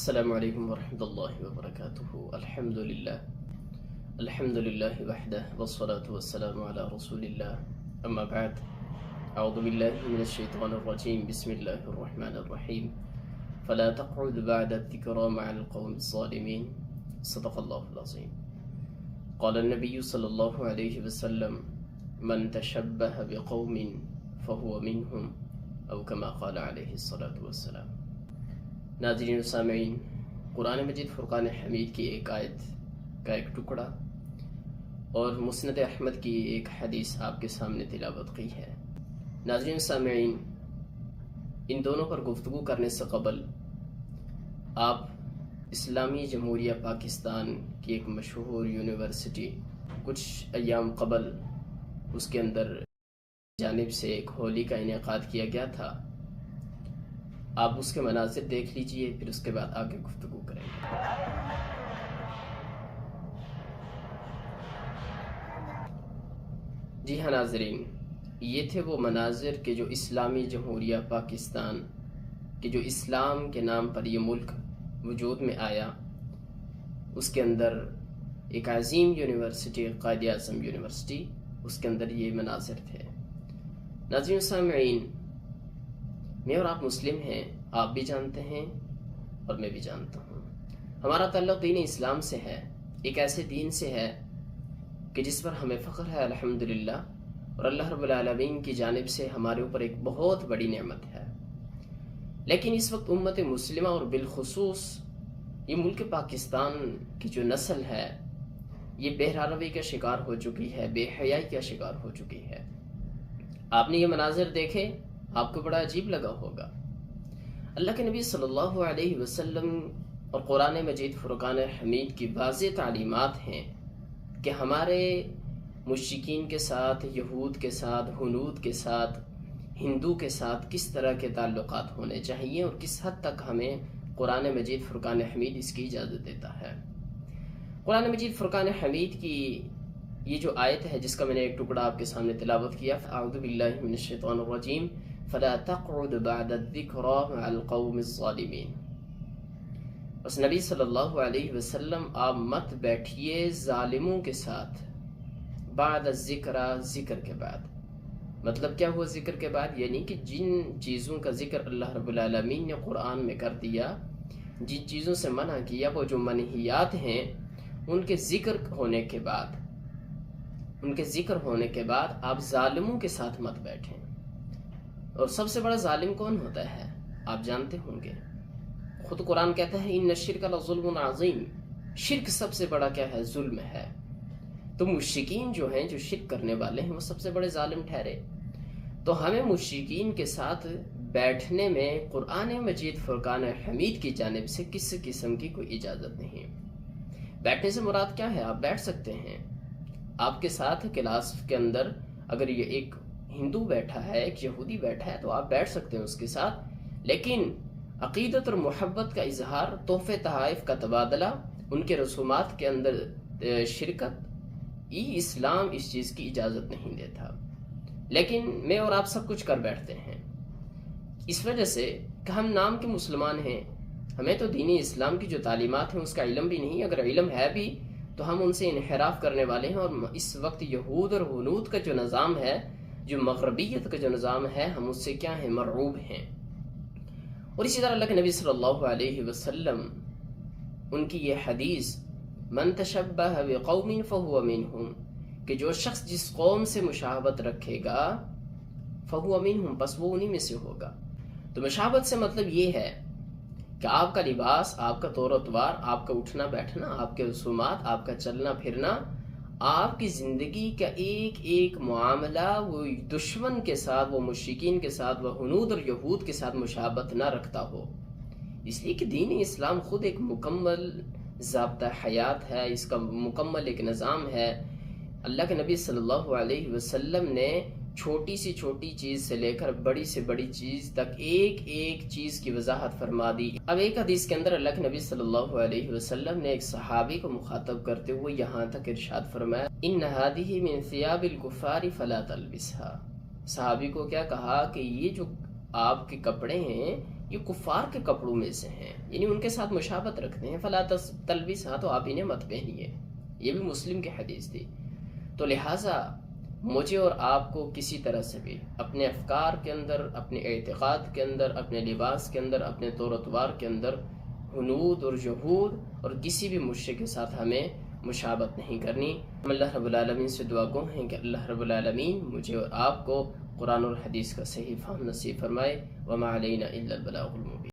السلام علیکم ورحمۃ اللہ وبرکاتہ۔ الحمد للہ وحدہ والصلاة والسلام علی رسول اللہ، اما بعد، اعوذ باللہ من الشیطان الرجیم، بسم اللہ الرحمن الرحیم، فلا تقعد بعد الذکری مع القوم الظالمین، صدق اللہ العظیم۔ قال النبی صلی اللہ علیہ وسلم، من تشبہ بقوم فهو منہم، او کما قال علیہ الصلاة والسلام۔ ناظرین و سامعین، قرآن مجید فرقان حمید کی ایک آیت کا ایک ٹکڑا اور مسند احمد کی ایک حدیث آپ کے سامنے تلاوت کی ہے۔ ناظرین و سامعین، ان دونوں پر گفتگو کرنے سے قبل آپ اسلامی جمہوریہ پاکستان کی ایک مشہور یونیورسٹی کچھ ایام قبل اس کے اندر جانب سے ایک ہولی کا انعقاد کیا گیا تھا، آپ اس کے مناظر دیکھ لیجئے، پھر اس کے بعد آگے گفتگو کریں گے۔ جی ہاں ناظرین، یہ تھے وہ مناظر کہ جو اسلامی جمہوریہ پاکستان کہ جو اسلام کے نام پر یہ ملک وجود میں آیا، اس کے اندر ایک عظیم یونیورسٹی، قائد اعظم یونیورسٹی، اس کے اندر یہ مناظر تھے۔ ناظرین سامعین، میں اور آپ مسلم ہیں، آپ بھی جانتے ہیں اور میں بھی جانتا ہوں۔ ہمارا تعلق دین اسلام سے ہے، ایک ایسے دین سے ہے کہ جس پر ہمیں فخر ہے الحمدللہ، اور اللہ رب العالمین کی جانب سے ہمارے اوپر ایک بہت بڑی نعمت ہے۔ لیکن اس وقت امت مسلمہ اور بالخصوص یہ ملک پاکستان کی جو نسل ہے، یہ بے روی کا شکار ہو چکی ہے، بے حیائی کا شکار ہو چکی ہے۔ آپ نے یہ مناظر دیکھے، آپ کو بڑا عجیب لگا ہوگا۔ اللہ کے نبی صلی اللہ علیہ وسلم اور قرآن مجید فرقان حمید کی واضح تعلیمات ہیں کہ ہمارے مشرکین کے ساتھ، یہود کے ساتھ، ہنود کے ساتھ، ہندو کے ساتھ کس طرح کے تعلقات ہونے چاہیے اور کس حد تک ہمیں قرآن مجید فرقان حمید اس کی اجازت دیتا ہے۔ قرآن مجید فرقان حمید کی یہ جو آیت ہے جس کا میں نے ایک ٹکڑا آپ کے سامنے تلاوت کیا، اعوذ باللہ من الشیطان الرجیم، فلا تقعد بعد الذکری مع القوم الظالمین۔ بس نبی صلی اللہ علیہ وسلم، آپ مت بیٹھیے ظالموں کے ساتھ، بعد الذکر، ذکر کے بعد۔ مطلب کیا ہوا ذکر کے بعد؟ یعنی کہ جن چیزوں کا ذکر اللہ رب العالمین نے قرآن میں کر دیا، جن چیزوں سے منع کیا، وہ جو منہیات ہیں، ان کے ذکر ہونے کے بعد آپ ظالموں کے ساتھ مت بیٹھیں۔ اور سب سے بڑا ظالم کون ہوتا ہے؟ آپ جانتے ہوں گے، خود قرآن کہتا ہے ان الشرک لظلم عظیم، شرک سب سے بڑا کیا ہے؟ ظلم ہے۔ تو مشرکین جو ہیں، جو شرک کرنے والے ہیں، وہ سب سے بڑے ظالم ٹھہرے۔ تو ہمیں مشرکین کے ساتھ بیٹھنے میں قرآن مجید فرقان حمید کی جانب سے کسی قسم کی کوئی اجازت نہیں۔ بیٹھنے سے مراد کیا ہے؟ آپ بیٹھ سکتے ہیں، آپ کے ساتھ کلاس کے اندر اگر یہ ایک ہندو بیٹھا ہے، ایک یہودی بیٹھا ہے، تو آپ بیٹھ سکتے ہیں اس کے ساتھ، لیکن عقیدت اور محبت کا اظہار، تحفے تحائف کا تبادلہ، ان کے رسومات کے اندر شرکت، یہ اسلام اس چیز کی اجازت نہیں دیتا۔ لیکن میں اور آپ سب کچھ کر بیٹھتے ہیں، اس وجہ سے کہ ہم نام کے مسلمان ہیں، ہمیں تو دینی اسلام کی جو تعلیمات ہیں اس کا علم بھی نہیں، اگر علم ہے بھی تو ہم ان سے انحراف کرنے والے ہیں۔ اور اس وقت یہود اور ہنود کا جو نظام ہے، جو مغربیت کا جو نظام ہے، ہم اس سے کیا ہیں؟ مرعوب ہیں۔ اور اسی طرح اللہ کے نبی صلی اللہ علیہ وسلم، ان کی یہ حدیث، من تشبہ بقوم فہو منہم، کہ جو شخص جس قوم سے مشابہت رکھے گا، فہو منہم، پس وہ انہی میں سے ہوگا۔ تو مشابہت سے مطلب یہ ہے کہ آپ کا لباس، آپ کا طور و طوار، آپ کا اٹھنا بیٹھنا، آپ کے رسومات، آپ کا چلنا پھرنا، آپ کی زندگی کا ایک ایک معاملہ وہ دشمن کے ساتھ، وہ مشرکین کے ساتھ، وہ ہنود اور یہود کے ساتھ مشابہت نہ رکھتا ہو۔ اس لیے کہ دین اسلام خود ایک مکمل ضابطہ حیات ہے، اس کا مکمل ایک نظام ہے۔ اللہ کے نبی صلی اللہ علیہ وسلم نے چھوٹی سی چھوٹی چیز سے لے کر بڑی سے بڑی چیز تک ایک ایک چیز کی وضاحت فرما دی۔ اب ایک حدیث کے اندر اللہ کے نبی صلی اللہ علیہ وسلم نے ایک صحابی کو مخاطب کرتے ہوئے یہاں تک ارشاد فرمایا، ان هذه من ثياب الكفار فلا تلبسها۔ صحابی کو کیا کہا کہ یہ جو آپ کے کپڑے ہیں، یہ کفار کے کپڑوں میں سے ہیں، یعنی ان کے ساتھ مشابہت رکھتے ہیں. فلا تلبسها، تو آپ انہیں مت پہنیے. یہ بھی مسلم کی حدیث تھی. تو لہٰذا مجھے اور آپ کو کسی طرح سے بھی اپنے افکار کے اندر، اپنے اعتقاد کے اندر، اپنے لباس کے اندر، اپنے طور و تبار کے اندر حنود اور جہود اور کسی بھی مشرک کے ساتھ ہمیں مشابہت نہیں کرنی. ہم اللہ رب العالمین سے دعا گو ہیں کہ اللہ رب العالمین مجھے اور آپ کو قرآن اور حدیث کا صحیح فہم نصیب فرمائے. وما علینا الا البلاغ المبین.